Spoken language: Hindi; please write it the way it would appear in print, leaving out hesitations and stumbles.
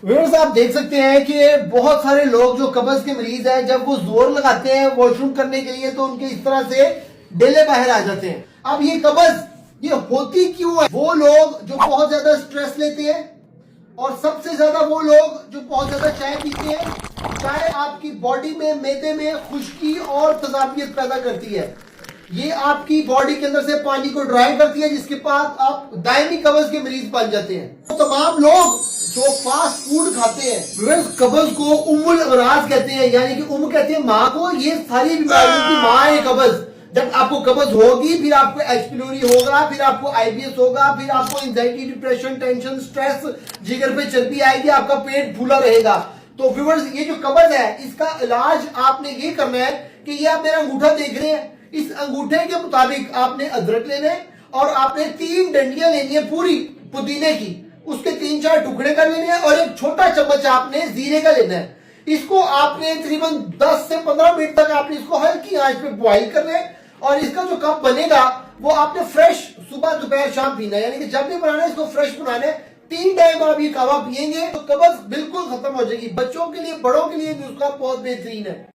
व्यूअर्स आप देख सकते हैं कि बहुत सारे लोग जो कब्ज के मरीज हैं जब वो जोर लगाते हैं वॉशरूम करने के लिए तो उनके इस तरह से डेले बाहर आ जाते हैं। अब ये कब्ज ये होती क्यों है? वो लोग जो बहुत ज्यादा स्ट्रेस लेते हैं और सबसे ज्यादा वो लोग जो बहुत ज्यादा चाय पीते हैं। चाय आपकी बॉडी में मैदे में खुश्की और तजाबियत पैदा करती है। ये आपकी बॉडी के अंदर से पानी को ड्राई करती है जिसके बाद आप दायमी कब्ज के मरीज बन जाते हैं। तो तमाम लोग जो फास्ट फूड खाते हैं कब्ज को उम्मुल अमराज कहते हैं, यानी कि उम्म कहते हैं माँ को। ये सारी बीमारियों की माँ है कब्ज। जब आपको कब्ज होगी फिर आपको एच पिलोरी होगा, फिर आपको आईबीएस होगा, फिर आपको एंजाइटी, डिप्रेशन, टेंशन, स्ट्रेस, जिगर पे चर्बी आएगी, आपका पेट फूला रहेगा। तो व्यूअर्स ये जो कब्ज है इसका इलाज आपने ये करना है कि ये आप मेरा अंगूठा देख रहे हैं, इस अंगूठे के मुताबिक आपने अदरक लेना है और आपने 3 डंडियां लेनी है पूरी पुदीने की, उसके 3-4 टुकड़े कर लेने हैं और एक छोटा चम्मच आपने जीरे का लेना है। इसको आपने तकरीबन 10 से 15 मिनट तक आपने इसको हल्की आंच पे बॉइल करना है और इसका जो कप बनेगा वो आपने फ्रेश सुबह दोपहर शाम पीना है, यानी कि जब भी बनाना है इसको फ्रेश बनाना है। 3 टाइम आप ये कहवा पियेंगे तो कब्ज बिल्कुल खत्म हो जाएगी। बच्चों के लिए बड़ों के लिए भी उसका बहुत बेहतरीन है।